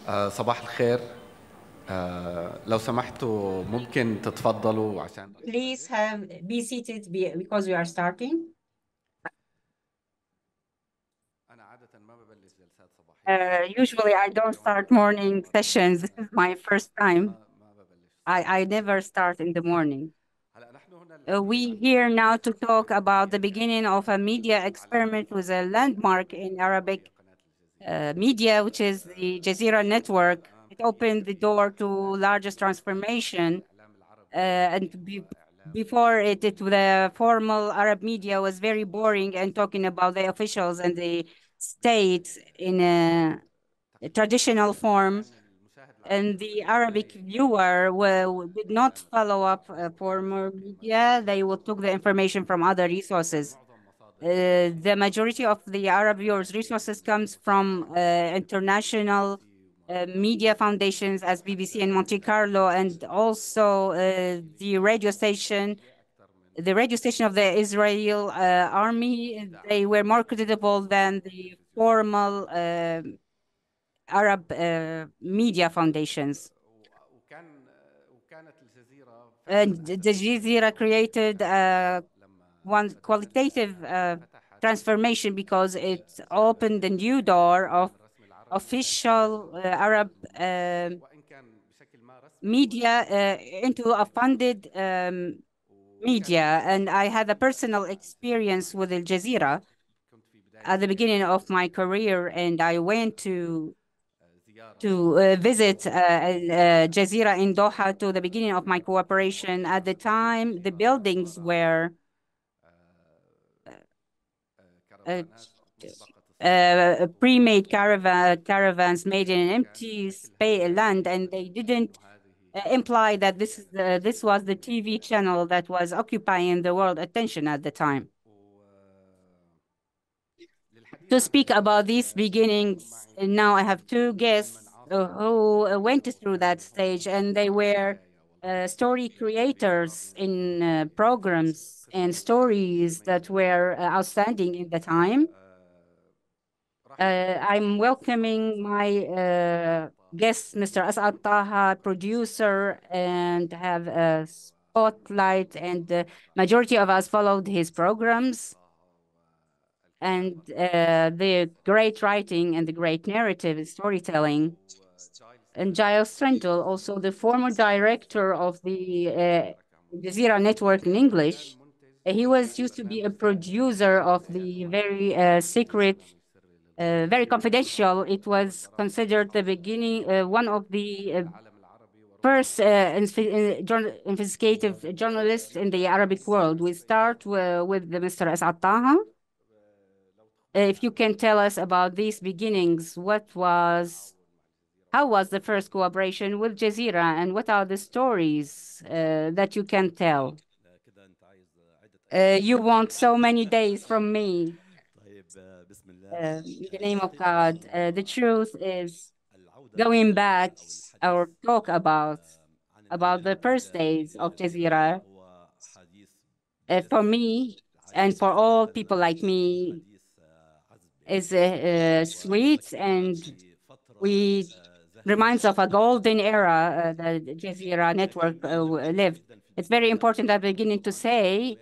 صباح الخير. لو سمحتوا ممكن تتفضلوا عشان Please be seated because we are starting. أنا عادة ما ببلش جلسات صباحية. Usually I don't start morning sessions. This is my first time. ما ببلش I never start in the morning. هلا نحن هنا الآن We here now to talk about the beginning of a media experiment with a landmark in Arabic قناة الجزيرة media, which is the Jazeera network. It opened the door to largest transformation. الإعلام العربي Before it, the formal Arab media was very boring and talking about the officials and the state in a traditional form. المشاهد And the Arabic viewer did not follow up former media. They would took the information from other resources. معظم مصادر The majority of the Arab viewers' resources comes from international media foundations as BBC in Monte Carlo, and also the radio station of the Israel army. They were more credible than the formal Arab media foundations. وكانت الجزيرة And the Jazeera created one qualitative transformation because it opened a new door of official Arab وإن كان بشكل ما رسمي media into a funded media. And I had a personal experience with Al Jazeera كنت في بداية at the beginning of my career, and I went to زيارة visit Jazeera in Doha to the beginning of my cooperation. At the time, the buildings were كرفانات مسبقة pre-made caravans made in an empty land, and they didn't imply that this was the TV channel that was occupying the world attention at the time. To speak about these beginnings, now I have two guests who went through that stage, and they were story creators in programs and stories that were outstanding in the time. I'm welcoming my guest, Mr. Asad Taha, producer, and have a spotlight, and the majority of us followed his programs. And the great writing and the great narrative storytelling. And Giles Trendle, also the former director of the Jazeera network in English. He was used to be a producer of the very secret, very confidential. It was considered the beginning, one of the first investigative journalists in the Arabic world. We start with Mr. Asad Taha. If you can tell us about these beginnings, how was the first cooperation with Jazeera, and what are the stories that you can tell? You want so many days from me. In the name of God, the truth is going back or talk about the first days of Jazeera. For me and for all people like me, is sweet, and we reminds of a golden era that Jazeera network lived. It's very important at the beginning to say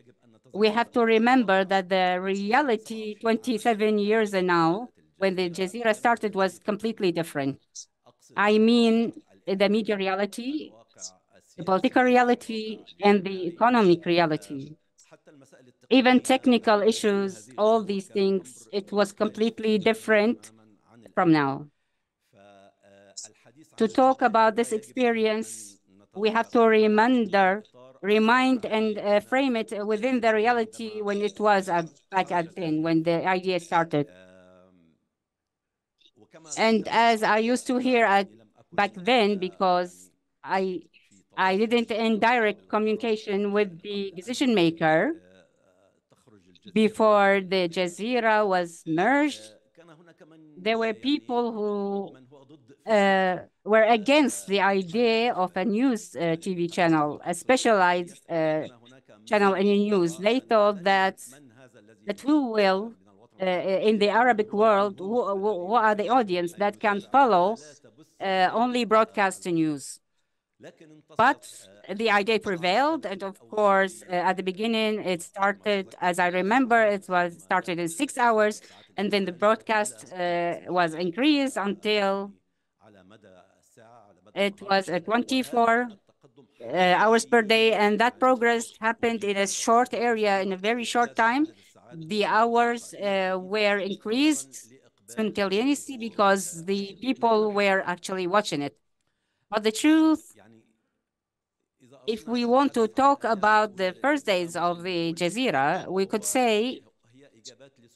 we have to remember that the reality 27 years now, when the Jazeera started, was completely different. I mean, the media reality, the political reality, and the economic reality. Even technical issues, all these things, it was completely different from now. To talk about this experience, we have to remind and frame it within the reality when it was back at then, when the idea started. And as I used to hear back then, because I didn't in direct communication with the decision maker before the Jazeera was merged, there were people who were against the idea of a news TV channel, a specialized channel in news. They thought that who will, in the Arabic world, who are the audience that can follow only broadcast the news. But the idea prevailed, and of course, at the beginning, it started, as I remember, it was started in 6 hours, and then the broadcast was increased until it was 24 hours per day, and that progress happened in a short area, in a very short time. The hours were increased simultaneously because the people were actually watching it. But the truth, if we want to talk about the first days of the Jazeera, we could say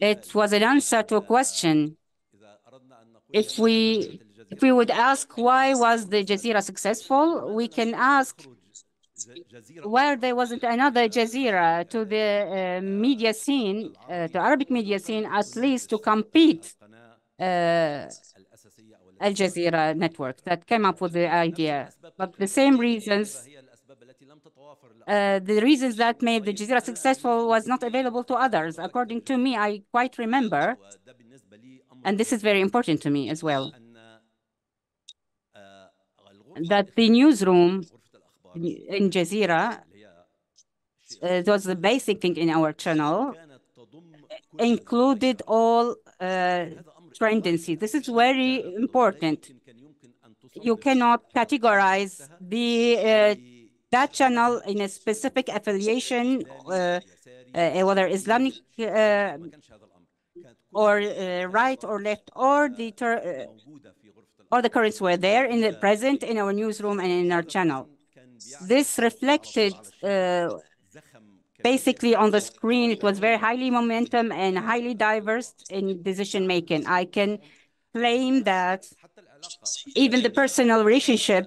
it was an answer to a question. If we would ask why was the Jazeera successful, we can ask where there wasn't another Jazeera to the media scene, to Arabic media scene, at least to compete Al Jazeera network that came up with the idea. But the same reasons, the reasons that made the Jazeera successful was not available to others. According to me, I quite remember, and this is very important to me as well, that the newsroom in Jazeera, it was the basic thing in our channel, included all tendencies. This is very important. You cannot categorize that channel in a specific affiliation, whether Islamic or right or left, or the currents were there present in our newsroom and in our channel. This reflected basically on the screen. It was very highly momentum and highly diverse in decision making. I can claim that even the personal relationship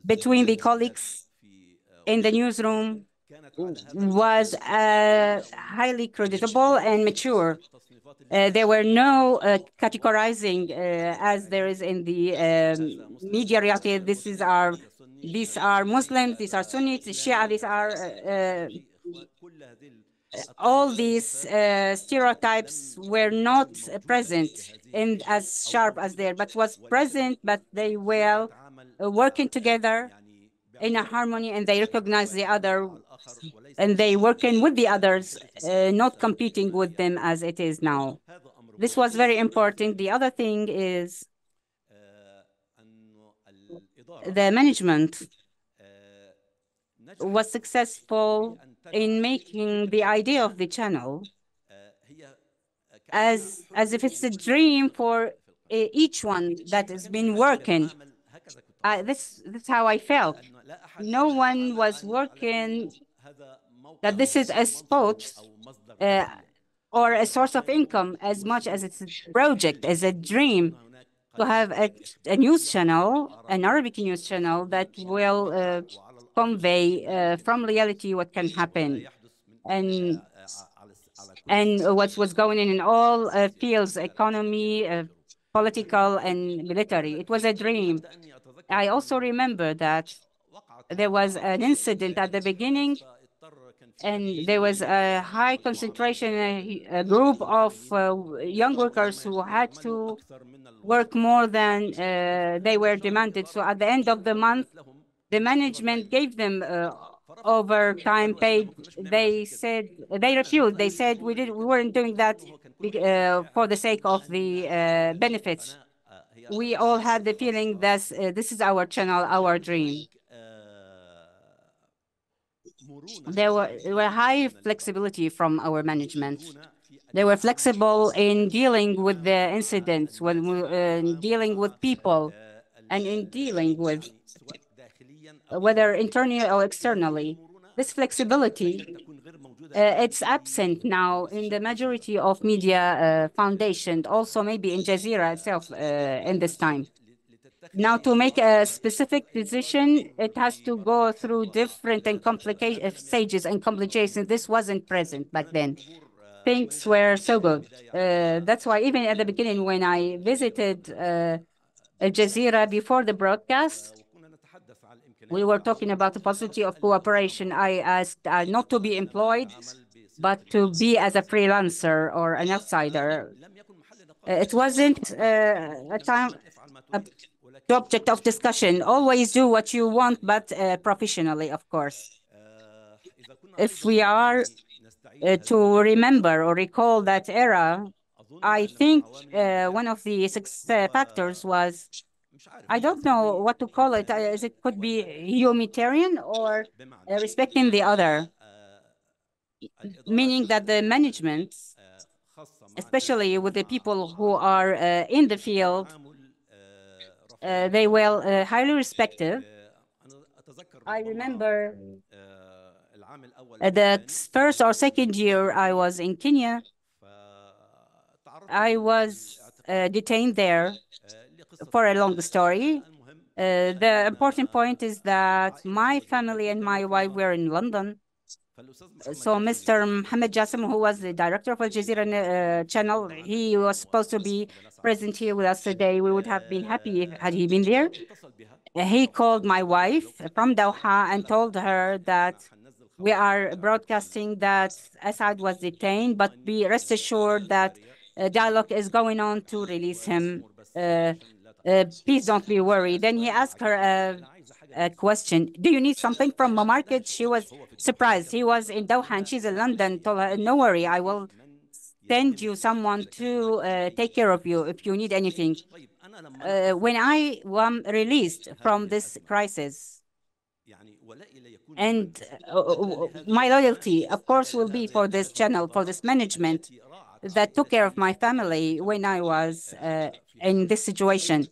between the colleagues in the newsroom was highly creditable and mature. There were no categorizing as there is in the media reality. These are Muslims, these are Sunnis, Shia, these are all these stereotypes were not present and as sharp as there, but was present, but they were working together in a harmony, and they recognize the other, and they working with the others, not competing with them as it is now. This was very important. The other thing is the management was successful in making the idea of the channel as if it's a dream for each one that has been working. This is how I felt. No one was working that this is a sport or a source of income as much as it's a project, as a dream to have a news channel, an Arabic news channel that will convey from reality what can happen and what's going in all fields, economy, political, and military. It was a dream. I also remember that there was an incident at the beginning, and there was a high concentration, a group of young workers who had to work more than they were demanded. So at the end of the month, the management gave them overtime paid. They said they refused. They said we weren't doing that for the sake of the benefits. We all had the feeling that this is our channel, our dream. There were high flexibility from our management. They were flexible in dealing with the incidents, when dealing with people, and in dealing with whether internally or externally. This flexibility, it's absent now in the majority of media foundations, also maybe in Jazeera itself in this time. Now, to make a specific decision, it has to go through different and complicated stages and complications. This wasn't present back then. Things were so good. That's why even at the beginning, when I visited Al Jazeera before the broadcast, we were talking about the possibility of cooperation. I asked not to be employed, but to be as a freelancer or an outsider. It wasn't a time. object of discussion. Always do what you want, but professionally, of course. If we are to remember or recall that era, I think one of the success factors was, I don't know what to call it. It could be humanitarian or respecting the other, meaning that the management, especially with the people who are in the field, they were highly respected. I remember the first or second year I was in Kenya, I was detained there for a long story. The important point is that my family and my wife were in London. So Mr. Mohammed Jassim, who was the director of Al Jazeera channel, he was supposed to be present here with us today. We would have been happy had he been there. He called my wife from Doha and told her that we are broadcasting that Assad was detained, but be rest assured that dialogue is going on to release him. Please don't be worried. Then he asked her a question. Do you need something from a market? She was surprised. He was in Doha and she's in London. Told her, no worry, I will send you someone to take care of you if you need anything. When I am released from this crisis, and my loyalty, of course, will be for this channel, for this management that took care of my family when I was in this situation.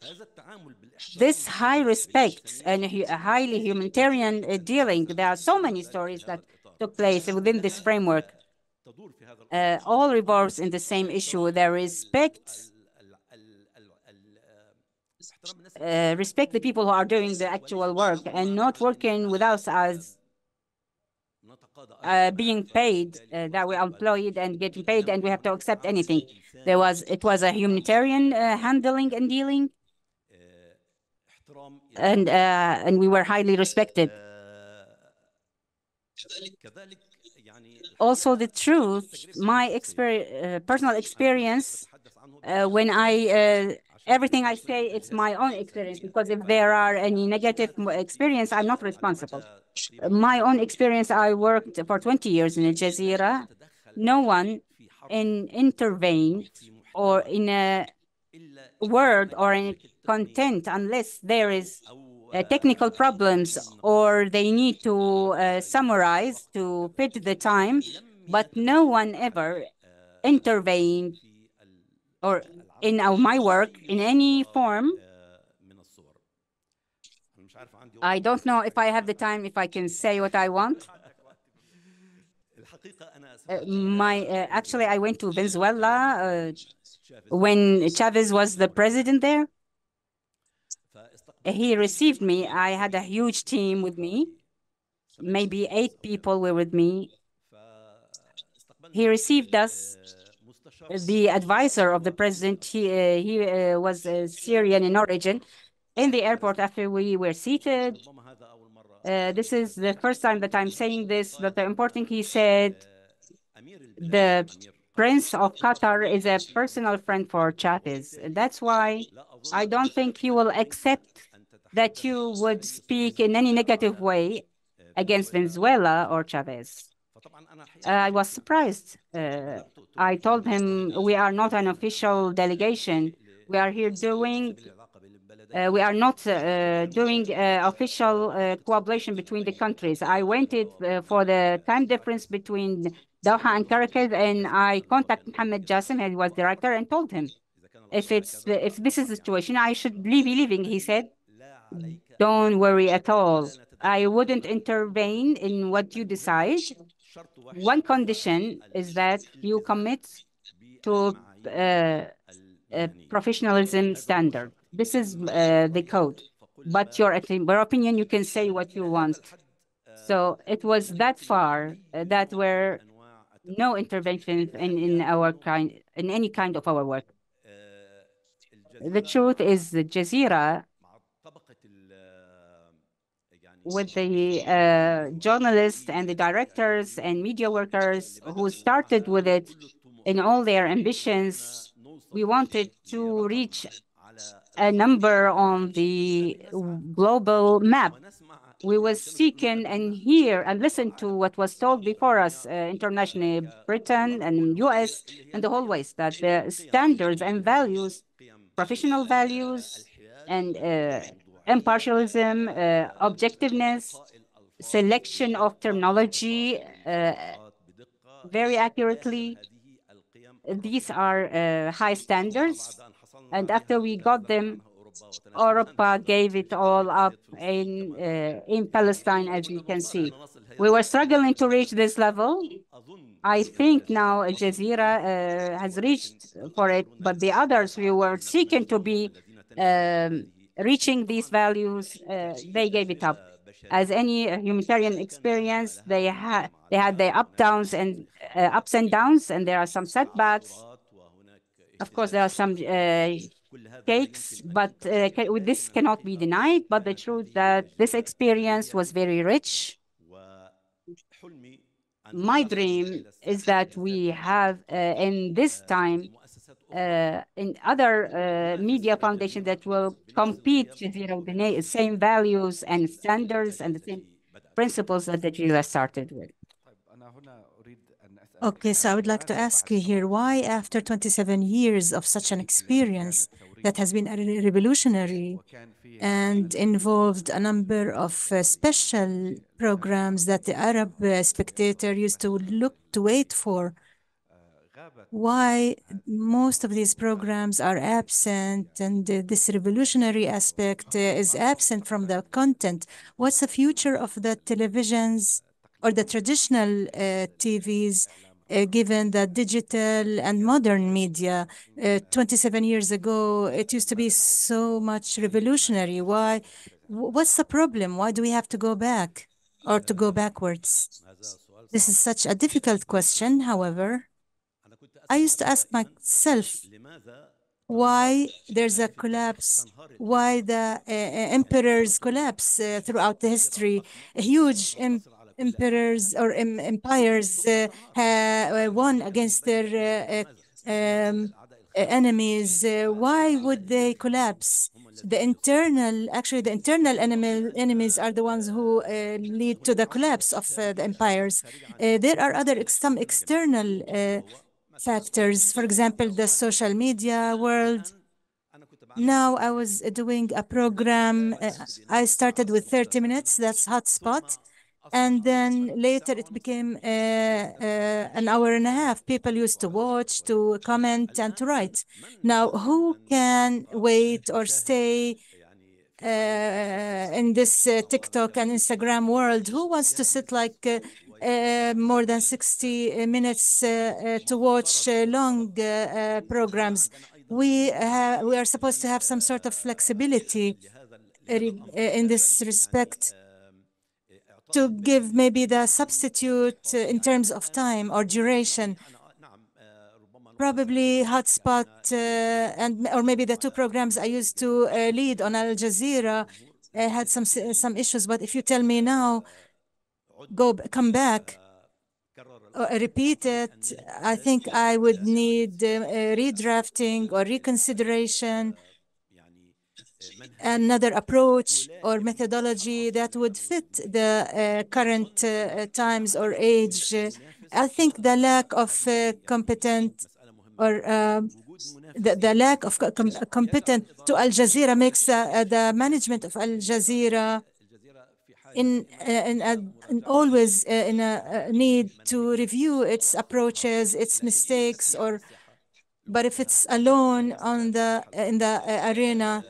This high respect and highly humanitarian dealing, there are so many stories that took place within this framework. All revolves in the same issue. There respect the people who are doing the actual work and not working without us being paid, that we are employed and getting paid, and we have to accept anything. It was a humanitarian handling and dealing, and we were highly respected. Also, the truth, my personal experience, when everything I say, it's my own experience, because if there are any negative experience, I'm not responsible. My own experience, I worked for 20 years in Al Jazeera. No one intervened or in a word or in content unless there is technical problems or they need to summarize to fit the time, but no one ever intervened or in my work in any form. I don't know if I have the time, if I can say what I want. Actually, I went to Venezuela when Chavez was the president there. He received me. I had a huge team with me. Maybe 8 people were with me. He received us. The advisor of the president, he was Syrian in origin. In the airport, after we were seated, this is the first time that I'm saying this, but the important, he said, the Prince of Qatar is a personal friend for Chavez. That's why I don't think he will accept that you would speak in any negative way against Venezuela or Chavez. I was surprised. I told him, we are not an official delegation. We are here we are not doing official cooperation between the countries. I waited for the time difference between Doha and Caracas, and I contacted Mohammed Jassim, he was director, and told him, if this is the situation, I should be leaving. He said, don't worry at all. I wouldn't intervene in what you decide. One condition is that you commit to professionalism standard. This is the code. But in your opinion, you can say what you want. So it was that far that were no interventions in any kind of our work. The truth is, the Jazeera, with the journalists and the directors and media workers who started with it in all their ambitions, we wanted to reach a number on the global map. We will seek and hear and listen to what was told before us internationally, Britain and US and the whole West, that the standards and values, professional values and impartialism, objectiveness, selection of terminology very accurately. These are high standards. And after we got them, Europa gave it all up in Palestine, as you can see. We were struggling to reach this level. I think now Jazeera has reached for it, but the others we were seeking to be reaching these values, they gave it up. As any humanitarian experience, they had their ups and downs, and there are some setbacks. Of course, there are some cakes, but this cannot be denied. But the truth that this experience was very rich. My dream is that we have in this time in other media foundations that will compete with the same values and standards and the same principles that the Jazeera started with. Okay, so I would like to ask you here, why after 27 years of such an experience that has been revolutionary and involved a number of special programs that the Arab spectator used to wait for, why most of these programs are absent and this revolutionary aspect is absent from the content? What's the future of the televisions or the traditional TVs given the digital and modern media? 27 years ago, it used to be so much revolutionary. Why? What's the problem? Why do we have to go back or to go backwards? This is such a difficult question. However, I used to ask myself why there's a collapse, why the emperors collapse throughout the history. Huge emperors or empires won against their enemies. Why would they collapse? Actually, the internal enemies are the ones who lead to the collapse of the empires. There are some external factors, for example, the social media world. Now I was doing a program. I started with 30 minutes, that's Hotspot. And then later it became an hour and a half. People used to watch, to comment, and to write. Now, who can wait or stay in this TikTok and Instagram world? Who wants to sit like more than 60 minutes to watch long programs? We are supposed to have some sort of flexibility in this respect, to give maybe the substitute in terms of time or duration. Probably Hotspot or maybe the two programs I used to lead on Al Jazeera had some issues. But if you tell me now, come back, repeat it, I think I would need redrafting or reconsideration, another approach or methodology that would fit the current times or age. I think the lack of competent or the lack of competent to Al Jazeera makes the management of Al Jazeera always in a need to review its approaches, its mistakes, but if it's alone in the arena,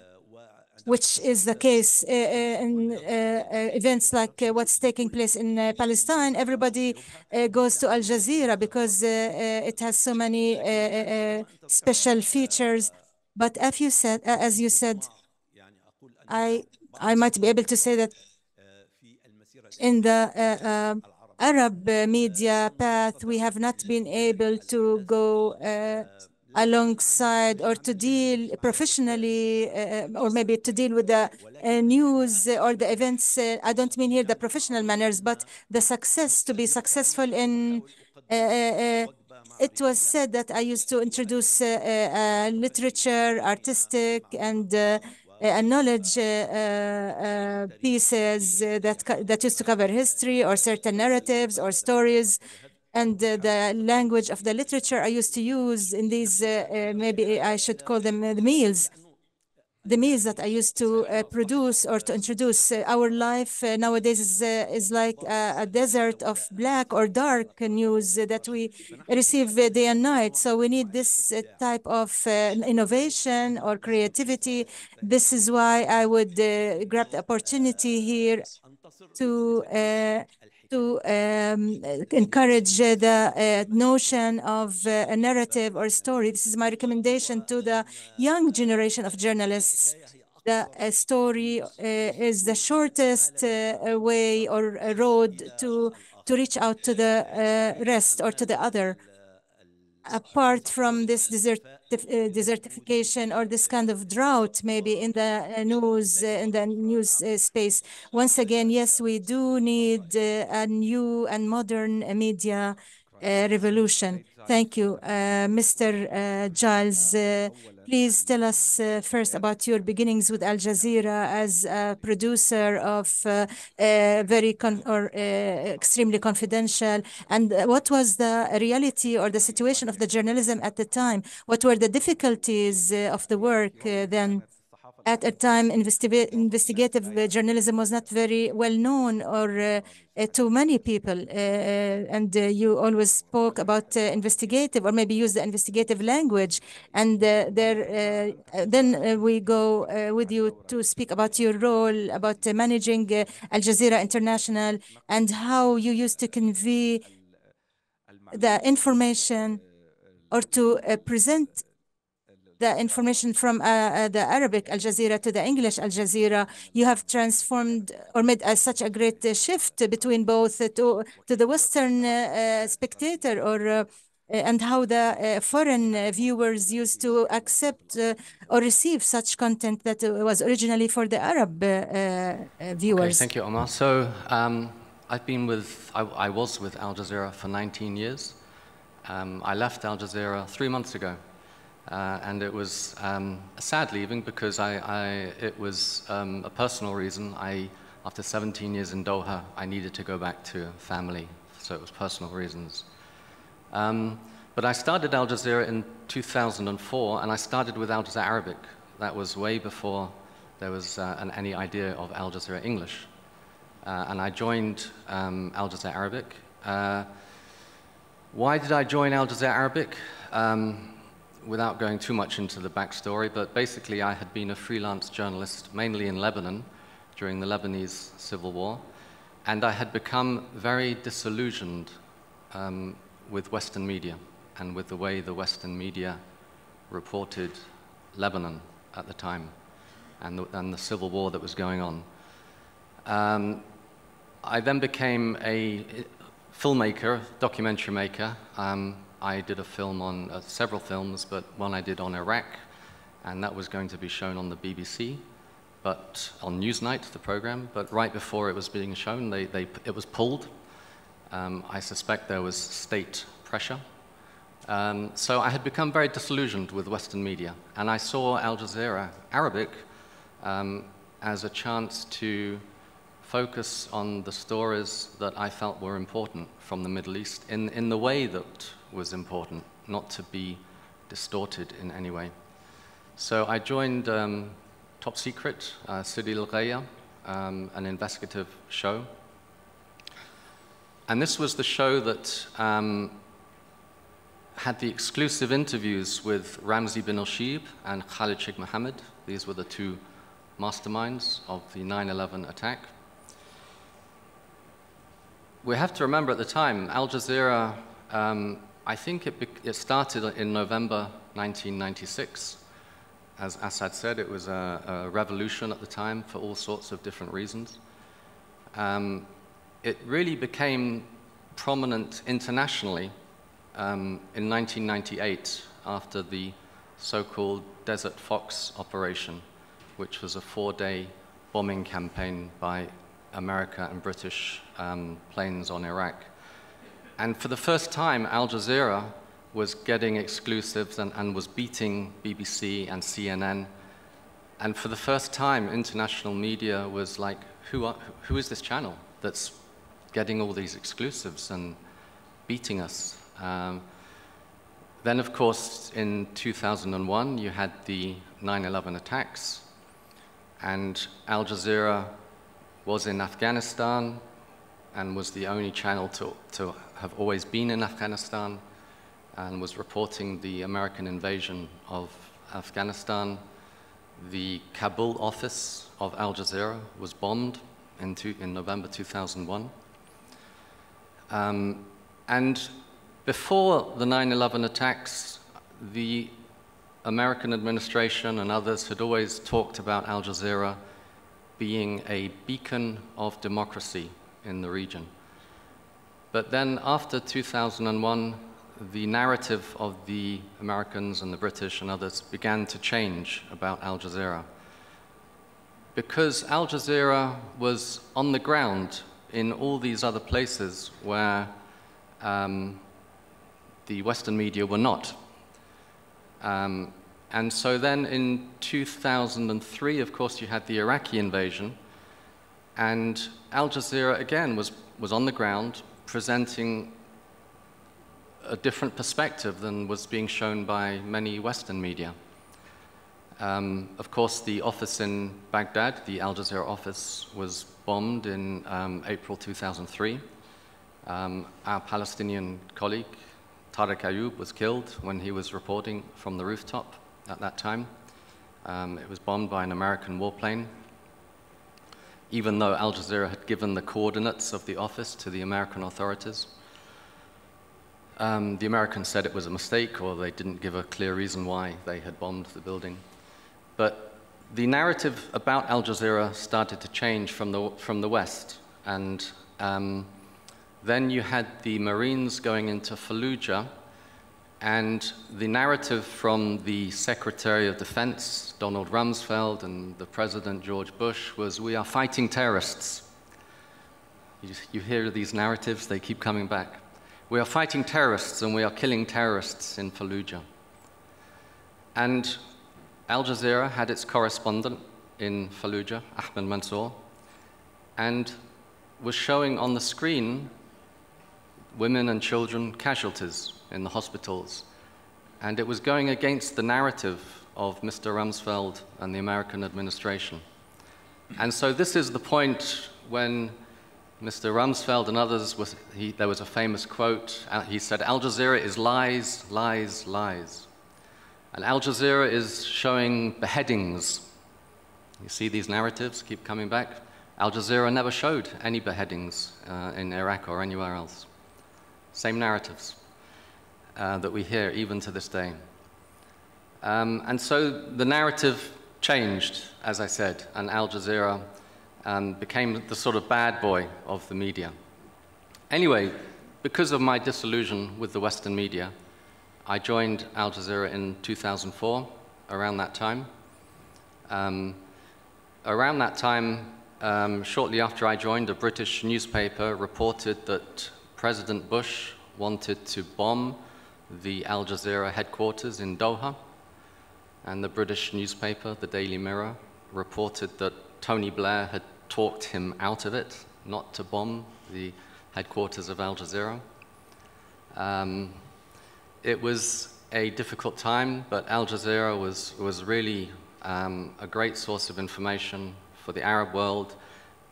which is the case in events like what's taking place in Palestine, everybody goes to Al Jazeera because it has so many special features. But as you said, I might be able to say that in the Arab media path, we have not been able to go alongside or to deal professionally or maybe to deal with the news or the events. I don't mean here the professional manners, but the success, to be successful in it was said that I used to introduce literature, artistic, and knowledge pieces that used to cover history or certain narratives or stories. And the language of the literature I used to use in these, maybe I should call them the meals that I used to produce or to introduce. Our life nowadays is like a desert of black or dark news that we receive day and night. So we need this type of innovation or creativity. This is why I would grab the opportunity here to encourage the notion of a narrative or story. This is my recommendation to the young generation of journalists. The story is the shortest way or a road to reach out to the rest or to the other. Apart from this desertification or this kind of drought, maybe in the news space. Once again, yes, we do need a new and modern media revolution. Thank you, Mr. Giles. Please tell us first about your beginnings with Al Jazeera as a producer of extremely confidential, and what was the reality or the situation of the journalism at the time? What were the difficulties of the work then? At a time, investigative journalism was not very well known or to many people. And you always spoke about investigative, or maybe use the investigative language. And then we go with you to speak about your role, about managing Al Jazeera International, and how you used to convey the information or to present the information from the Arabic Al Jazeera to the English Al Jazeera. You have transformed or made such a great shift between both to the Western spectator, or and how the foreign viewers used to accept or receive such content that was originally for the Arab viewers. Okay, thank you, Omar. So I've been I was with Al Jazeera for 19 years. I left Al Jazeera 3 months ago. And it was a sad leaving because it was a personal reason. After 17 years in Doha, I needed to go back to family, so it was personal reasons. But I started Al Jazeera in 2004, and I started with Al Jazeera Arabic. That was way before there was any idea of Al Jazeera English. And I joined Al Jazeera Arabic. Why did I join Al Jazeera Arabic? Without going too much into the backstory, but basically I had been a freelance journalist, mainly in Lebanon, during the Lebanese civil war, and I had become very disillusioned with Western media and with the way the Western media reported Lebanon at the time and the civil war that was going on. I then became a filmmaker, documentary maker. I did a film on several films, but one I did on Iraq, and that was going to be shown on the BBC, but on Newsnight, the program. But right before it was being shown, it was pulled. I suspect there was state pressure. So I had become very disillusioned with Western media, and I saw Al Jazeera Arabic as a chance to focus on the stories that I felt were important from the Middle East in the way that was important, not to be distorted in any way. So I joined Top Secret, Sidi Al-Ghaya, an investigative show. And this was the show that had the exclusive interviews with Ramzi bin Al-Shib and Khalid Sheikh Mohammed. These were the two masterminds of the 9/11 attack. We have to remember at the time, Al Jazeera, I think it started in November 1996. As Assad said, it was a revolution at the time for all sorts of different reasons. It really became prominent internationally in 1998 after the so-called Desert Fox operation, which was a 4-day bombing campaign by America and British planes on Iraq. And for the first time, Al Jazeera was getting exclusives and was beating BBC and CNN. And for the first time, international media was like, who is this channel that's getting all these exclusives and beating us? Then, of course, in 2001, you had the 9/11 attacks, and Al Jazeera was in Afghanistan and was the only channel to have always been in Afghanistan and was reporting the American invasion of Afghanistan. The Kabul office of Al Jazeera was bombed in November 2001. And before the 9/11 attacks, the American administration and others had always talked about Al Jazeera being a beacon of democracy in the region. But then after 2001, the narrative of the Americans and the British and others began to change about Al Jazeera. Because Al Jazeera was on the ground in all these other places where the Western media were not. And so then in 2003, of course, you had the Iraqi invasion, and Al Jazeera, again, was on the ground presenting a different perspective than was being shown by many Western media. Of course, the office in Baghdad, the Al Jazeera office, was bombed in April 2003. Our Palestinian colleague, Tariq Ayoub, was killed when he was reporting from the rooftop at that time. It was bombed by an American warplane, even though Al Jazeera had given the coordinates of the office to the American authorities. The Americans said it was a mistake, or they didn't give a clear reason why they had bombed the building. But the narrative about Al Jazeera started to change from the West, and then you had the Marines going into Fallujah, and the narrative from the Secretary of Defense, Donald Rumsfeld, and the President, George Bush, was, we are fighting terrorists. You hear these narratives, they keep coming back. We are fighting terrorists, and we are killing terrorists in Fallujah. And Al Jazeera had its correspondent in Fallujah, Ahmed Mansour, and was showing on the screen women and children casualties in the hospitals. And it was going against the narrative of Mr. Rumsfeld and the American administration. And so this is the point when Mr. Rumsfeld and others, there was a famous quote. He said, Al Jazeera is lies, lies, lies. And Al Jazeera is showing beheadings. You see these narratives keep coming back. Al Jazeera never showed any beheadings in Iraq or anywhere else. Same narratives that we hear even to this day. And so the narrative changed, as I said, and Al Jazeera became the sort of bad boy of the media. Anyway, because of my disillusion with the Western media, I joined Al Jazeera in 2004, around that time. Around that time, shortly after I joined, a British newspaper reported that President Bush wanted to bomb the Al Jazeera headquarters in Doha, and the British newspaper, the Daily Mirror, reported that Tony Blair had talked him out of it, not to bomb the headquarters of Al Jazeera. It was a difficult time, but Al Jazeera was really a great source of information for the Arab world,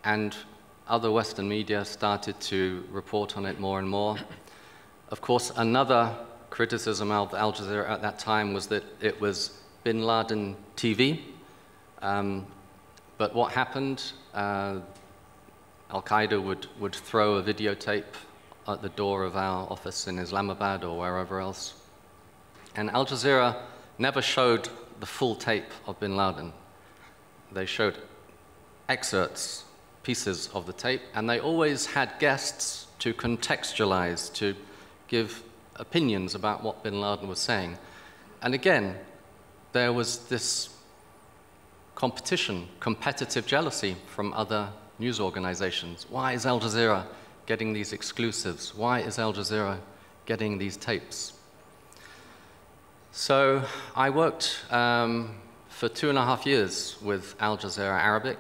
and other Western media started to report on it more and more. Of course, another criticism of Al Jazeera at that time was that it was Bin Laden TV. But what happened, Al-Qaeda would throw a videotape at the door of our office in Islamabad or wherever else. And Al Jazeera never showed the full tape of Bin Laden. They showed excerpts, pieces of the tape, and they always had guests to contextualize, to give opinions about what Bin Laden was saying. And again, there was this competition, competitive jealousy from other news organizations. Why is Al Jazeera getting these exclusives? Why is Al Jazeera getting these tapes? So I worked for 2.5 years with Al Jazeera Arabic.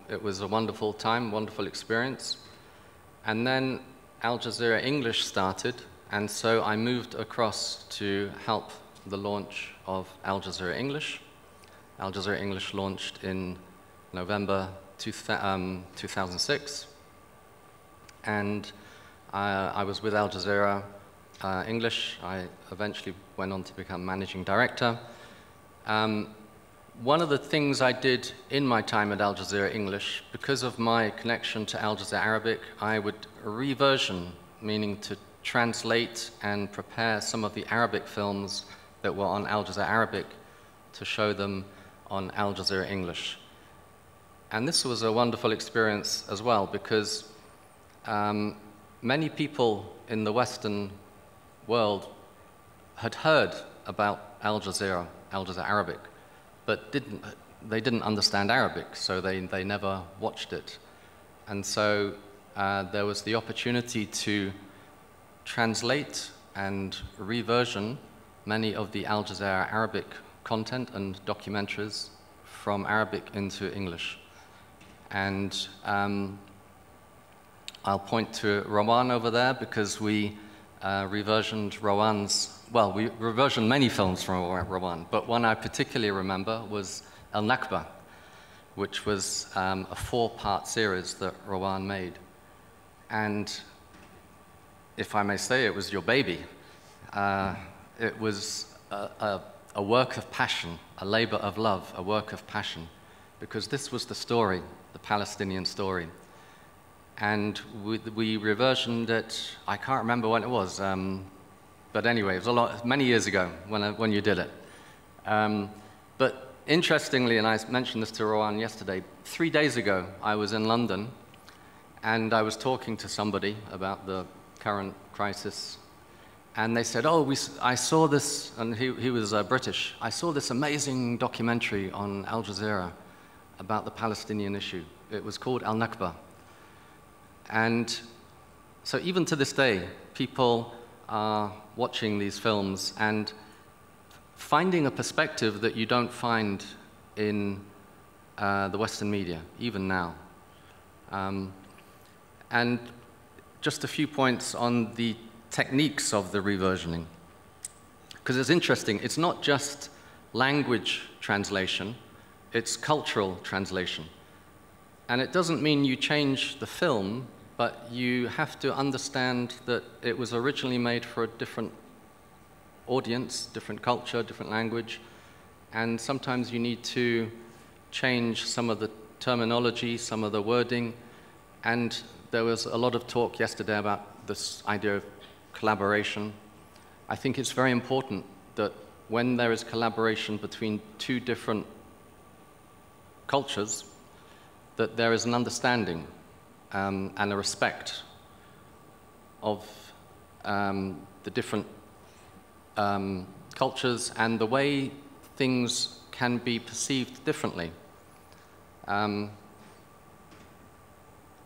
It was a wonderful time, wonderful experience. And then Al Jazeera English started, and so I moved across to help the launch of Al Jazeera English. Al Jazeera English launched in November 2006. And I was with Al Jazeera English. I eventually went on to become managing director. One of the things I did in my time at Al Jazeera English, because of my connection to Al Jazeera Arabic, I would reversion, meaning to translate and prepare some of the Arabic films that were on Al Jazeera Arabic to show them on Al Jazeera English. And this was a wonderful experience as well, because many people in the Western world had heard about Al Jazeera Arabic, but they didn't understand Arabic, so they never watched it. And so there was the opportunity to translate and reversion many of the Al Jazeera Arabic content and documentaries from Arabic into English. And I'll point to Rowan over there, because we reversioned Rowan's, well, we reversioned many films from Rowan, but one I particularly remember was Al Nakba, which was a 4-part series that Rowan made. And if I may say, it was your baby. It was a work of passion, a labor of love, a work of passion, because this was the story, the Palestinian story. And we reversioned it, I can't remember when it was, but anyway, it was many years ago when you did it. But interestingly, and I mentioned this to Rowan yesterday, 3 days ago I was in London, and I was talking to somebody about the current crisis, and they said, oh, I saw this, and he was British, I saw this amazing documentary on Al Jazeera about the Palestinian issue. It was called Al Nakba. And so even to this day, people are watching these films and finding a perspective that you don't find in the Western media, even now. And just a few points on the techniques of the reversioning. Because it's interesting, it's not just language translation, it's cultural translation. And it doesn't mean you change the film, but you have to understand that it was originally made for a different audience, different culture, different language, and sometimes you need to change some of the terminology, some of the wording, and there was a lot of talk yesterday about this idea of collaboration. I think it's very important that when there is collaboration between two different cultures, that there is an understanding and a respect of the different cultures and the way things can be perceived differently. An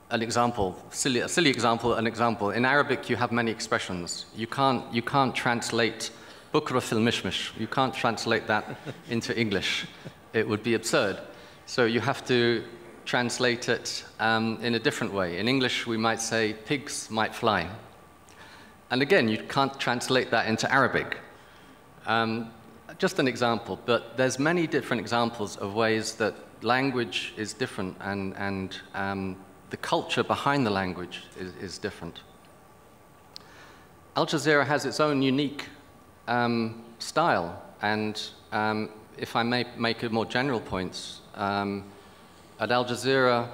example, a silly example, an example. In Arabic, you have many expressions. You can't translate bukra fil mishmish. You can't translate that into English. It would be absurd. So you have to translate it in a different way. In English, we might say pigs might fly. And again, you can't translate that into Arabic. Just an example, but there's many different examples of ways that language is different and the culture behind the language is different. Al Jazeera has its own unique style, and if I may make a more general point, at Al Jazeera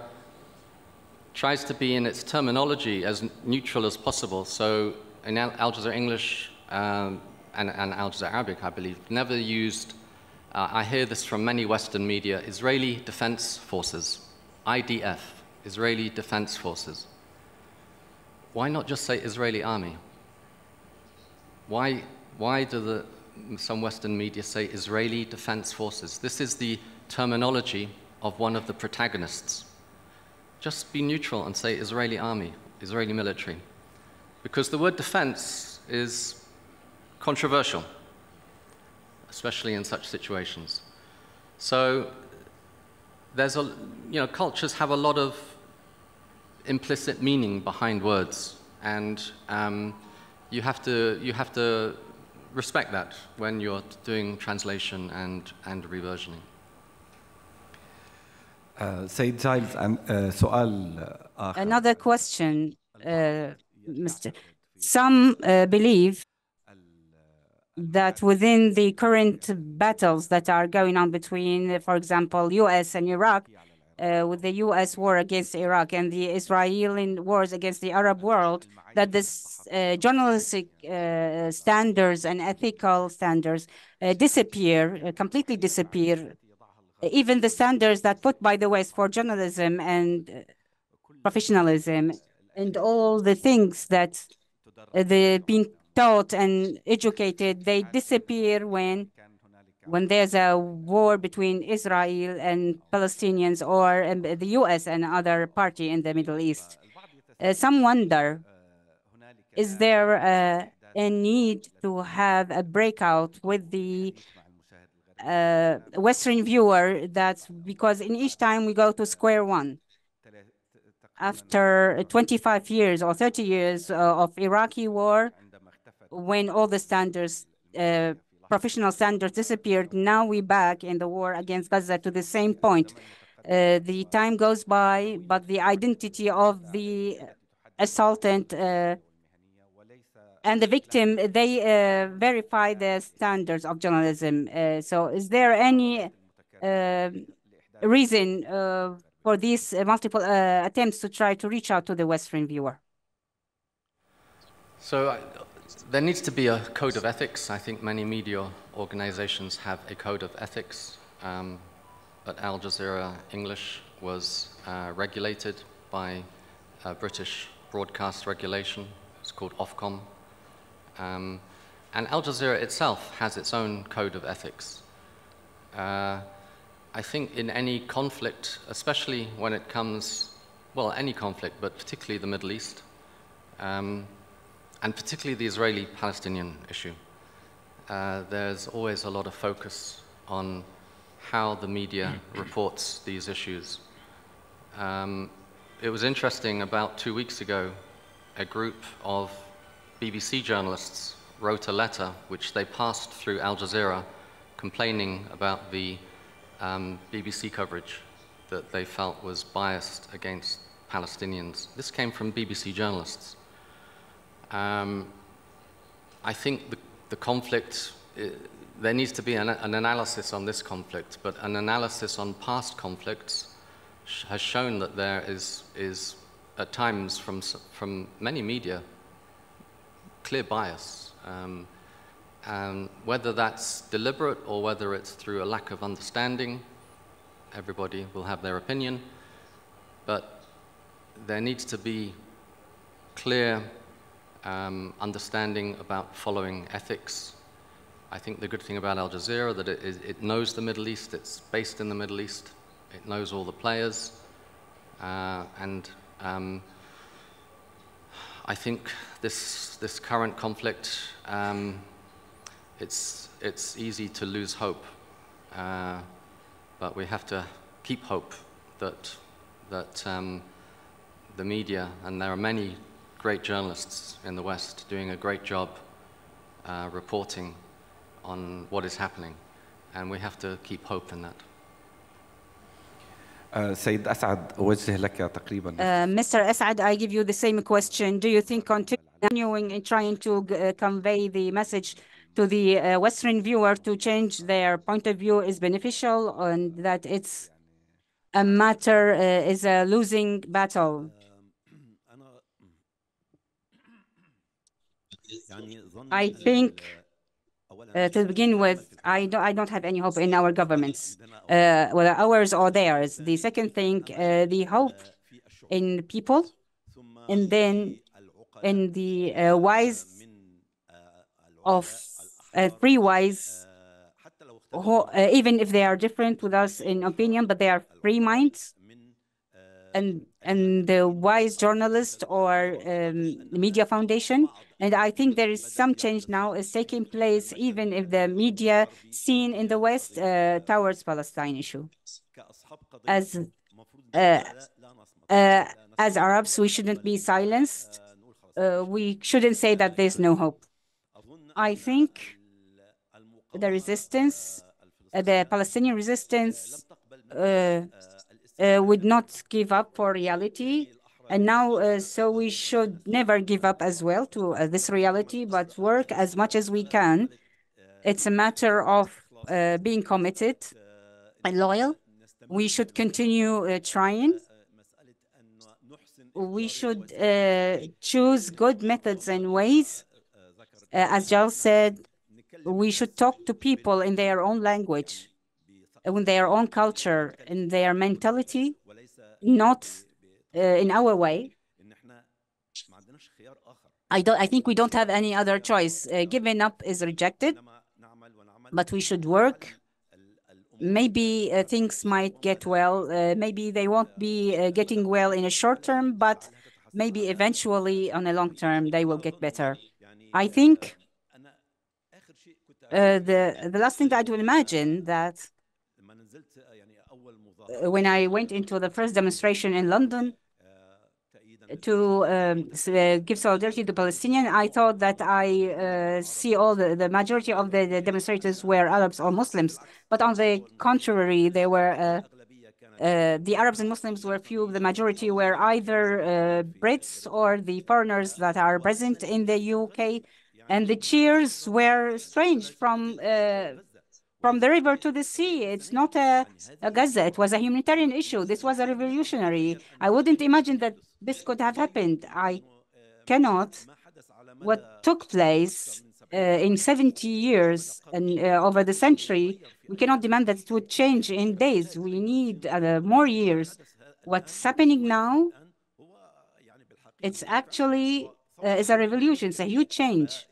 tries to be in its terminology as neutral as possible. So in Al Jazeera English and Al Jazeera Arabic, I believe, never used, I hear this from many Western media, Israeli Defense Forces, IDF, Israeli Defense Forces. Why not just say Israeli Army? Why do some Western media say Israeli Defense Forces? This is the terminology of one of the protagonists. Just be neutral and say Israeli Army, Israeli military. Because the word defense is controversial. especially in such situations. So there's cultures have a lot of implicit meaning behind words, and you have to respect that when you're doing translation and reversioning. سيد جايلز سؤال آخر. Another question, Mr. Some believe that within the current battles that are going on between, for example, US and Iraq, with the US war against Iraq and the Israeli wars against the Arab world, that this journalistic standards and ethical standards completely disappear. Even the standards that put by the West for journalism and professionalism and all the things that they're being taught and educated, they disappear when there's a war between Israel and Palestinians, or the US and other party in the Middle East. Some wonder, is there a need to have a breakout with the Western viewer? That's because in each time we go to square one. After 25 years or 30 years of Iraqi war, when all the standards, professional standards disappeared, now we're back in the war against Gaza to the same point. The time goes by, but the identity of the assaultant and the victim, they verify the standards of journalism. So is there any reason for these multiple attempts to try to reach out to the Western viewer? So there needs to be a code of ethics. I think many media organizations have a code of ethics, but Al Jazeera English was regulated by British broadcast regulation. It's called Ofcom. And Al Jazeera itself has its own code of ethics. I think in any conflict, especially when it comes, well, any conflict, but particularly the Middle East, and particularly the Israeli-Palestinian issue, there's always a lot of focus on how the media reports these issues. It was interesting, about 2 weeks ago, a group of BBC journalists wrote a letter which they passed through Al Jazeera complaining about the BBC coverage that they felt was biased against Palestinians. This came from BBC journalists. I think the conflict, there needs to be an analysis on this conflict, but an analysis on past conflicts has shown that there is at times from many media clear bias. And whether that's deliberate or whether it's through a lack of understanding, everybody will have their opinion, but there needs to be clear understanding about following ethics. I think the good thing about Al Jazeera that it knows the Middle East, it's based in the Middle East, it knows all the players, and I think this current conflict, it's easy to lose hope, but we have to keep hope that the media, and there are many great journalists in the West doing a great job reporting on what is happening, and we have to keep hope in that. سيد أسعد أوجه لك تقريبا. Mr. Asad, I give you the same question. Do you think continuing and trying to convey the message to the Western viewer to change their point of view is beneficial, and that it's a matter, is a losing battle? I think to begin with, I don't have any hope in our governments, whether ours or theirs. The second thing, the hope in people, and then in the wise of free wise, who, even if they are different with us in opinion, but they are free minds. and the Wise Journalist or Media Foundation. And I think there is some change now is taking place, even if the media scene in the West towards Palestine issue. As Arabs, we shouldn't be silenced. We shouldn't say that there's no hope. I think the resistance, the Palestinian resistance would not give up for reality. And now, so we should never give up as well to this reality, but work as much as we can. It's a matter of being committed and loyal. We should continue trying. We should choose good methods and ways. As Giles said, we should talk to people in their own language, in their own culture, in their mentality, not in our way. I think we don't have any other choice. Giving up is rejected, but we should work. Maybe things might get well. Maybe they won't be getting well in a short term, but maybe eventually on a long term, they will get better. I think the last thing that I would imagine that when I went into the first demonstration in London to give solidarity to Palestinians, I thought that I see all the majority of the demonstrators were Arabs or Muslims. But on the contrary, they were the Arabs and Muslims were few. The majority were either Brits or the foreigners that are present in the UK. And the cheers were strange from the river to the sea. It's not a Gaza. It was a humanitarian issue. This was a revolutionary. I wouldn't imagine that this could have happened. I cannot. What took place in 70 years and over the century, we cannot demand that it would change in days. We need more years. What's happening now, it's actually is a revolution. It's a huge change.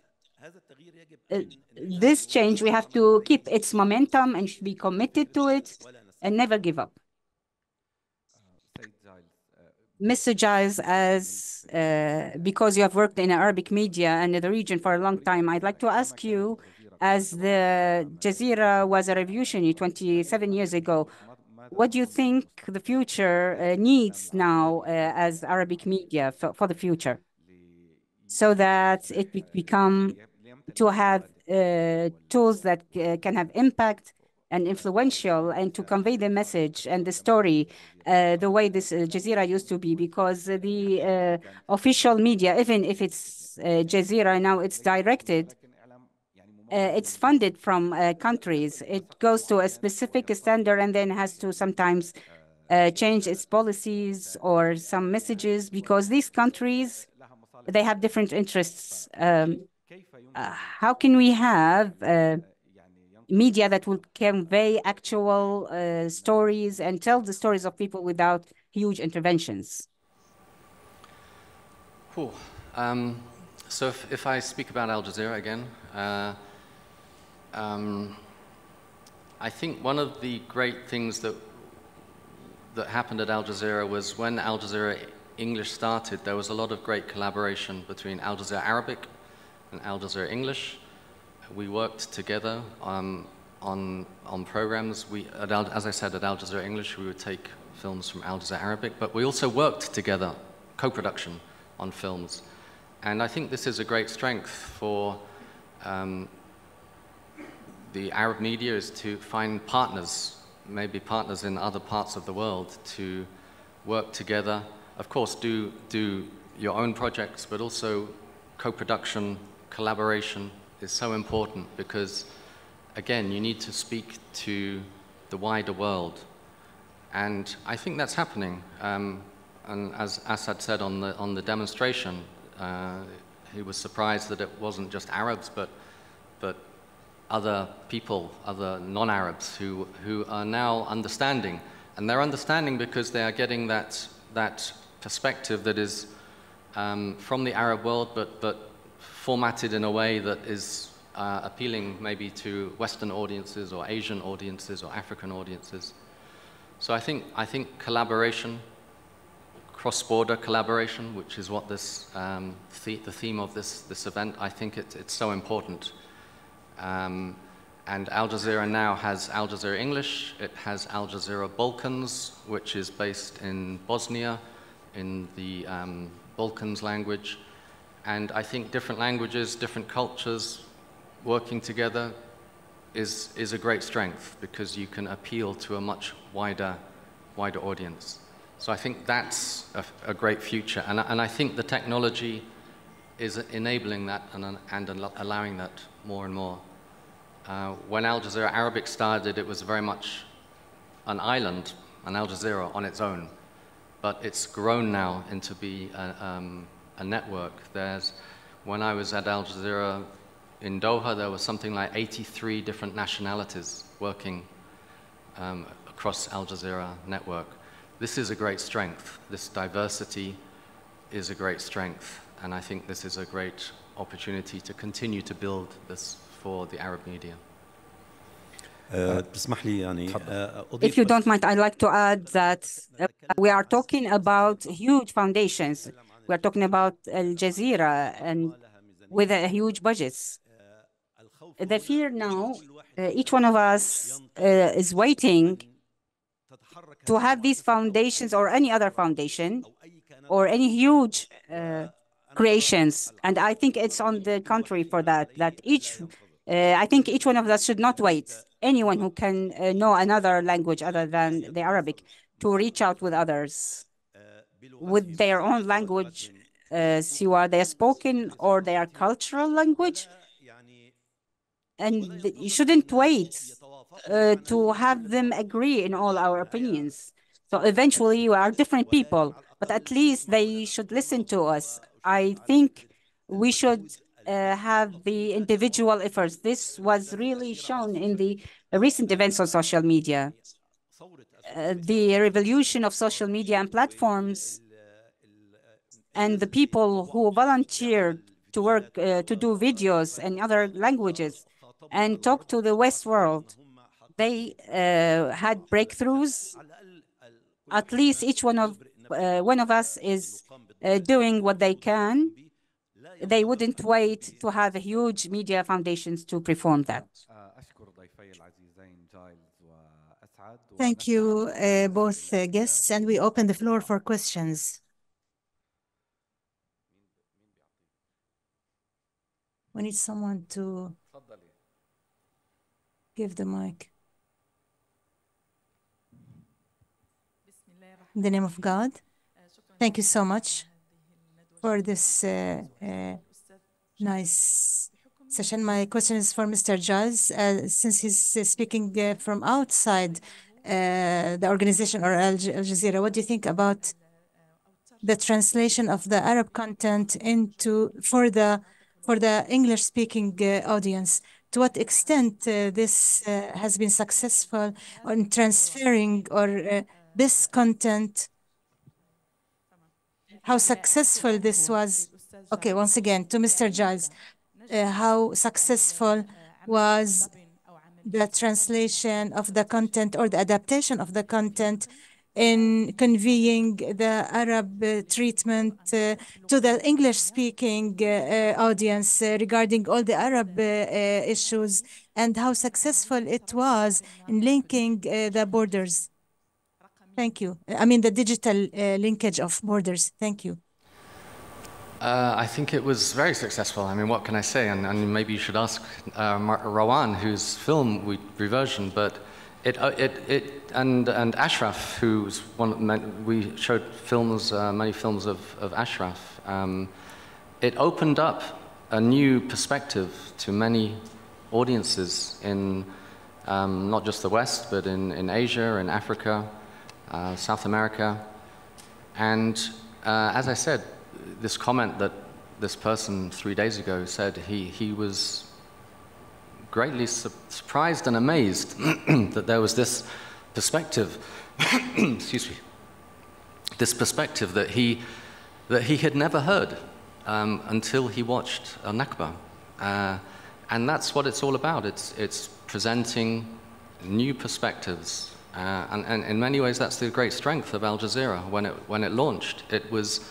This change, we have to keep its momentum and be committed to it and never give up. Mr. Giles, as because you have worked in Arabic media and in the region for a long time, I'd like to ask you, as the Jazeera was a revolutionary 27 years ago, what do you think the future needs now as Arabic media for the future, so that it become to have tools that can have impact and influential, and to convey the message and the story the way this Jazeera used to be? Because the official media, even if it's Jazeera now, it's directed, it's funded from countries. It goes to a specific standard and then has to sometimes change its policies or some messages, because these countries, they have different interests. How can we have media that will convey actual stories and tell the stories of people without huge interventions? Cool. So if I speak about Al Jazeera again, I think one of the great things that happened at Al Jazeera was when Al Jazeera English started, there was a lot of great collaboration between Al Jazeera Arabic and Al Jazeera English. We worked together on programs. As I said, at Al Jazeera English, we would take films from Al Jazeera Arabic, but we also worked together, co-production on films. And I think this is a great strength for the Arab media, is to find partners, maybe partners in other parts of the world, to work together. Of course, do your own projects, but also co-production, collaboration is so important, because, again, you need to speak to the wider world. And I think that's happening. And as Assad said on the demonstration, he was surprised that it wasn't just Arabs, but other people, other non-Arabs who are now understanding. And they're understanding because they are getting that perspective that is from the Arab world, but formatted in a way that is appealing maybe to Western audiences or Asian audiences or African audiences. So I think collaboration cross-border collaboration, which is what this, the theme of this event. I think it's so important. And Al Jazeera now has Al Jazeera English, it has Al Jazeera Balkans, which is based in Bosnia, in the Balkans language. And I think different languages, different cultures working together is a great strength, because you can appeal to a much wider audience. So I think that's a great future. And I think the technology is enabling that and allowing that more and more. When Al Jazeera Arabic started, it was very much an island, an Al Jazeera on its own. But it's grown now into be a network. When I was at Al Jazeera in Doha, there was something like 83 different nationalities working across Al Jazeera network. This is a great strength. This diversity is a great strength. And I think this is a great opportunity to continue to build this for the Arab media. If you don't mind, I'd like to add that we are talking about huge foundations. We are talking about Al Jazeera and with huge budgets. The fear now, each one of us is waiting to have these foundations or any other foundation or any huge creations. And I think it's on the contrary for that I think each one of us should not wait. Anyone who can know another language other than the Arabic to reach out with others with their own language, سواء their spoken or their cultural language. And you shouldn't wait to have them agree in all our opinions. So eventually we are different people, but at least they should listen to us. I think we should have the individual efforts. This was really shown in the recent events on social media. The revolution of social media and platforms, and the people who volunteered to work, to do videos in other languages and talk to the West world. They had breakthroughs. At least each one of us is doing what they can. They wouldn't wait to have huge media foundations to perform that. Thank you, both guests, and we open the floor for questions. We need someone to give the mic. In the name of God, thank you so much for this nice session. My question is for Mr. Giles. Since he's speaking from outside the organization or Al Jazeera, what do you think about the translation of the Arab content for the English-speaking audience? To what extent this has been successful in transferring or this content? How successful this was? Okay, once again, to Mr. Giles, how successful was the translation of the content or the adaptation of the content in conveying the Arab treatment to the English-speaking audience regarding all the Arab issues, and how successful it was in linking the borders? Thank you. I mean, the digital linkage of borders. Thank you. I think it was very successful. I mean, what can I say? And maybe you should ask Rawan, whose film we reversioned, but and Ashraf, who's one. We showed films, many films of Ashraf. It opened up a new perspective to many audiences in not just the West, but in Asia, in Africa, South America. And as I said, this comment that this person 3 days ago said, he was greatly surprised and amazed that there was this perspective, excuse me, this perspective that he had never heard until he watched Al-Nakba. And that's what it's all about. It's presenting new perspectives And in many ways, that's the great strength of Al Jazeera when it launched. It was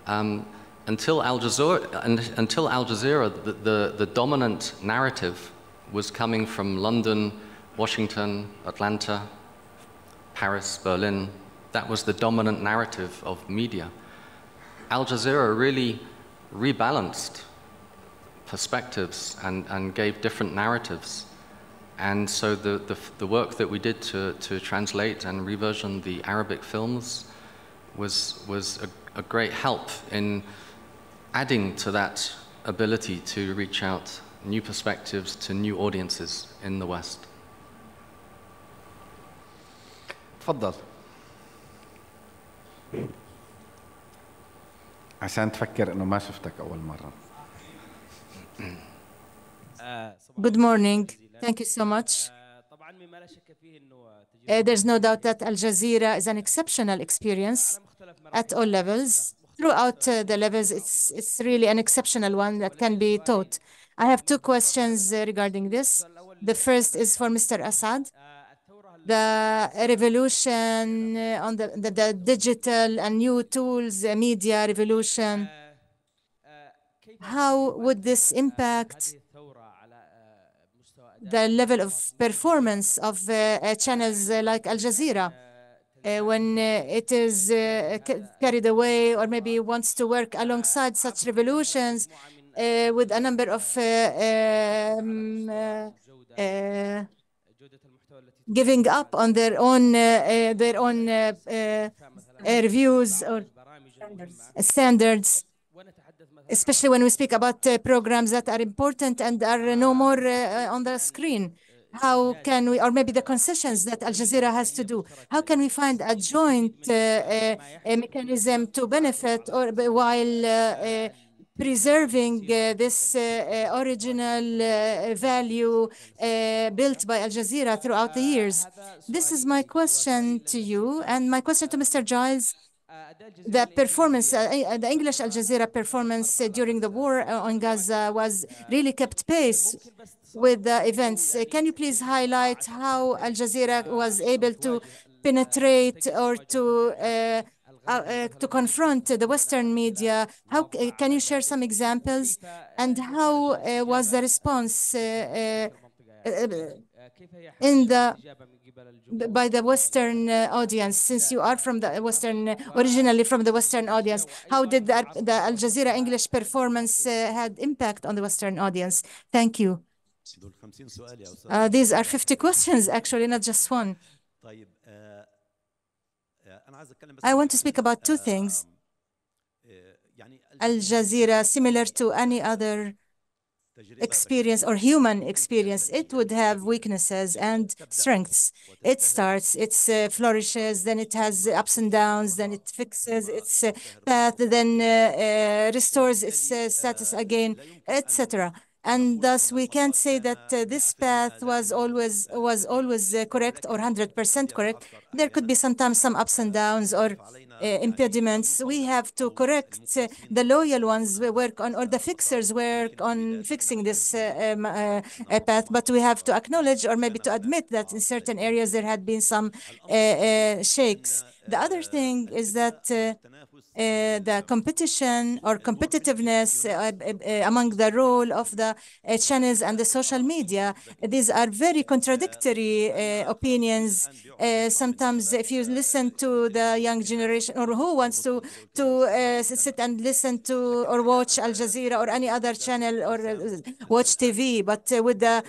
until Al Jazeera, the dominant narrative was coming from London, Washington, Atlanta, Paris, Berlin. That was the dominant narrative of media. Al Jazeera really rebalanced perspectives and gave different narratives. And so the work that we did to translate and reversion the Arabic films was a great help in adding to that ability to reach out new perspectives to new audiences in the West. تفضل. عشان تفكر إنه ما شفتك أول مرة. Good morning. Thank you so much. There's no doubt that Al Jazeera is an exceptional experience at all levels. Throughout the levels, it's really an exceptional one that can be taught. I have two questions regarding this. The first is for Mr. Assad. The revolution on the digital and new tools, media revolution, how would this impact the level of performance of channels like Al Jazeera when it is carried away or maybe wants to work alongside such revolutions with a number of giving up on their own reviews or standards, especially when we speak about programs that are important and are no more on the screen. How can we, or maybe the concessions that Al Jazeera has to do, how can we find a joint mechanism to benefit or while preserving this original value built by Al Jazeera throughout the years? This is my question to you, and my question to Mr. Giles. The performance, the English Al Jazeera performance during the war on Gaza was really kept pace with the events. Can you please highlight how Al Jazeera was able to penetrate or to confront the Western media? How can you share some examples? And how was the response by the Western audience, since you are from the Western, originally from the Western audience? How did the Al Jazeera English performance had impact on the Western audience? Thank you. These are 50 questions, actually, not just one. I want to speak about two things. Al Jazeera, similar to any other experience or human experience, it would have weaknesses and strengths. It starts, it flourishes, then it has ups and downs, then it fixes its path, then restores its status again, etc. And thus, we can't say that this path was always correct or 100% correct. There could be sometimes some ups and downs or impediments. We have to correct the loyal ones we work on, or the fixers work on fixing this path. But we have to acknowledge or maybe to admit that in certain areas there had been some shakes. The other thing is that the competition or competitiveness among the role of the channels and the social media. These are very contradictory opinions. Sometimes if you listen to the young generation or who wants to sit and listen to or watch Al Jazeera or any other channel or watch TV, but with the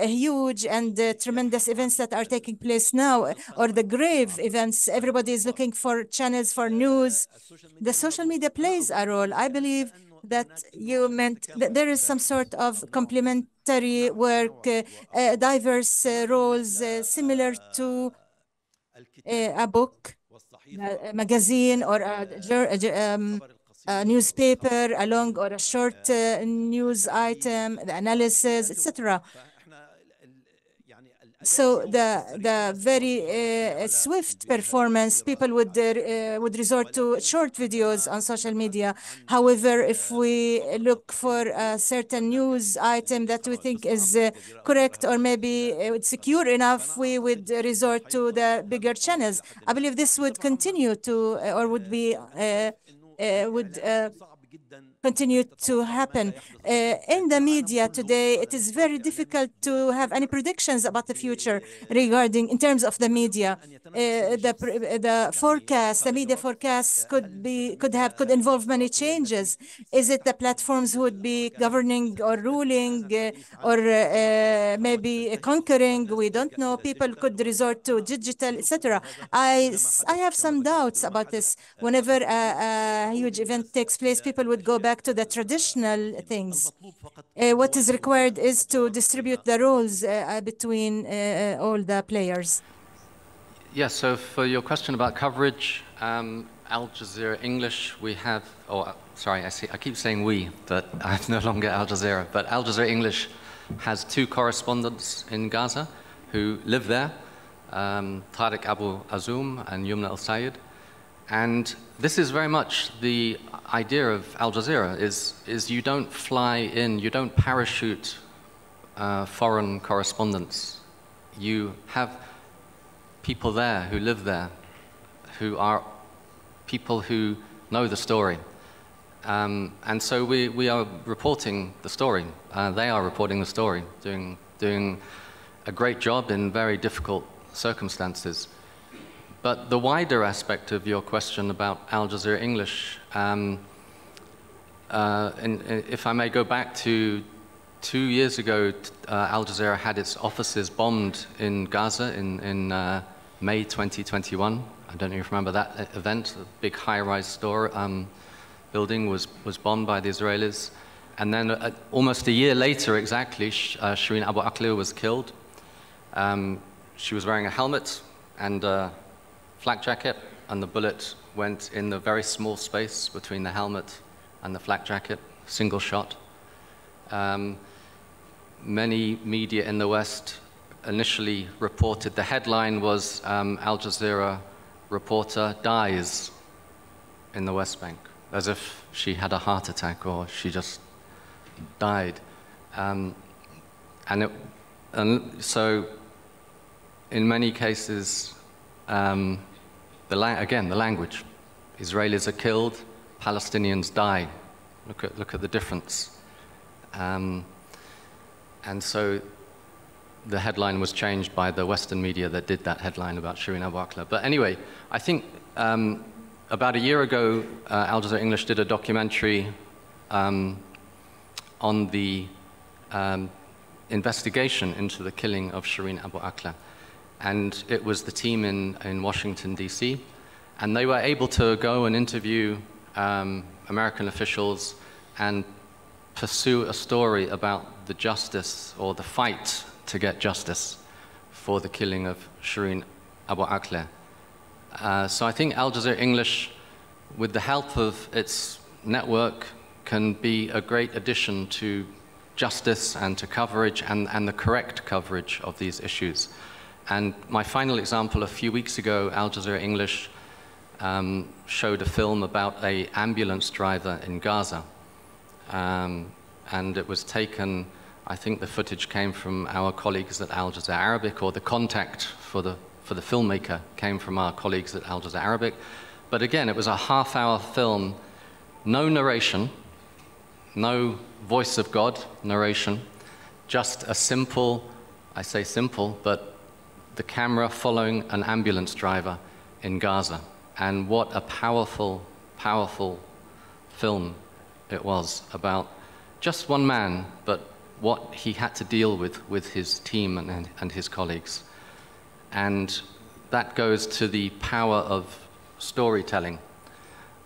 huge and tremendous events that are taking place now or the grave events, everybody is looking for channels for news. The social media plays a role. I believe that you meant that there is some sort of complementary work, diverse roles, similar to a book, a magazine, or a newspaper, a long or a short news item, the analysis, etc. So the very swift performance, people would resort to short videos on social media. However, if we look for a certain news item that we think is correct or maybe secure enough, we would resort to the bigger channels. I believe this would continue to or would be would continue to happen. In the media today, it is very difficult to have any predictions about the future regarding, in terms of the media. The forecast, the media forecasts could involve many changes. Is it the platforms who would be governing or ruling or maybe conquering? We don't know. People could resort to digital, etc. I have some doubts about this. Whenever a huge event takes place, people would go back to the traditional things. What is required is to distribute the roles between all the players. Yes, so for your question about coverage, Al Jazeera English, we have, sorry, I keep saying we, but I'm no longer Al Jazeera, but Al Jazeera English has 2 correspondents in Gaza who live there, Tariq Abu Azoum and Yumna Al-Sayed. And this is very much the idea of Al Jazeera, is you don't fly in, you don't parachute foreign correspondents. You have people there who live there, who are people who know the story. And so we are reporting the story. They are reporting the story, doing a great job in very difficult circumstances. But the wider aspect of your question about Al Jazeera English, if I may go back to 2 years ago, Al Jazeera had its offices bombed in Gaza in May 2021. I don't know if you remember that event. The big high-rise store building was bombed by the Israelis. And then almost a year later, exactly, Shireen Abu Akleh was killed. She was wearing a helmet and flak jacket, and the bullet went in the very small space between the helmet and the flak jacket, single shot. Many media in the West initially reported, the headline was Al Jazeera reporter dies in the West Bank, as if she had a heart attack or she just died. So in many cases, again, the language. Israelis are killed, Palestinians die. Look at the difference. And so the headline was changed by the Western media that did that headline about Shireen Abu Akleh. But anyway, I think about a year ago, Al Jazeera English did a documentary on the investigation into the killing of Shireen Abu Akleh. And it was the team in Washington, D.C. And they were able to go and interview American officials and pursue a story about the justice or the fight to get justice for the killing of Shireen Abu Akleh. So I think Al Jazeera English, with the help of its network, can be a great addition to justice and to coverage and the correct coverage of these issues. And my final example, a few weeks ago, Al Jazeera English showed a film about an ambulance driver in Gaza. And it was taken, I think the footage came from our colleagues at Al Jazeera Arabic, or the contact for the filmmaker came from our colleagues at Al Jazeera Arabic. But again, it was a half-hour film, no narration, no voice of God narration, just a simple, I say simple, but the camera following an ambulance driver in Gaza. And what a powerful, powerful film it was about just one man, but what he had to deal with his team and his colleagues. And that goes to the power of storytelling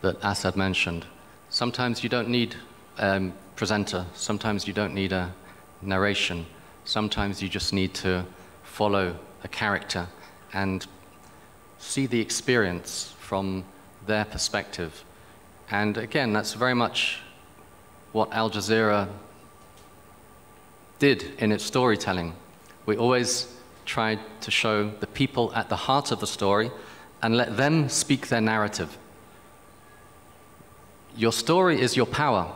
that Asad mentioned. Sometimes you don't need a presenter, sometimes you don't need a narration, sometimes you just need to follow a character and see the experience from their perspective. And again, that's very much what Al Jazeera did in its storytelling. We always tried to show the people at the heart of the story and let them speak their narrative. Your story is your power,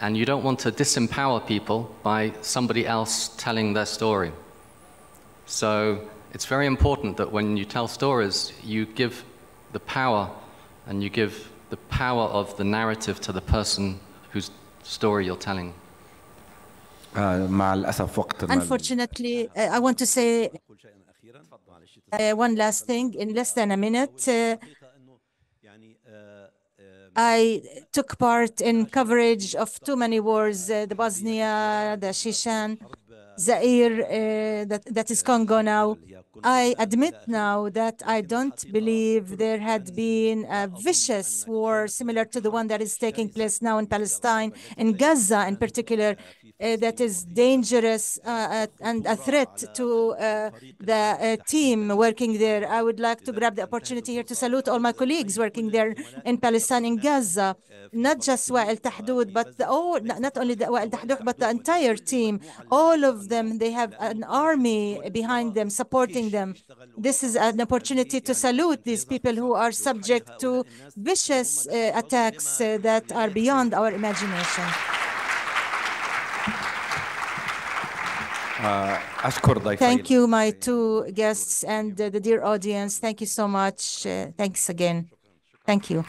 and you don't want to disempower people by somebody else telling their story. So it's very important that when you tell stories, you give the power, and you give the power of the narrative to the person whose story you're telling. مع الأسف وقتنا. Unfortunately, I want to say one last thing in less than a minute. I took part in coverage of too many wars, the Bosnia, the Shishan, Zaire, that is Congo now. I admit now that I don't believe there had been a vicious war similar to the one that is taking place now in Palestine, in Gaza in particular, that is dangerous and a threat to the team working there. I would like to grab the opportunity here to salute all my colleagues working there in Palestine, in Gaza, not just Wa'il Tahdud, but not only the Wa'il Tahdud, but the entire team. All of them, they have an army behind them, supporting them. This is an opportunity to salute these people who are subject to vicious attacks that are beyond our imagination. Thank you, my two guests and the dear audience. Thank you so much. Thanks again. Thank you.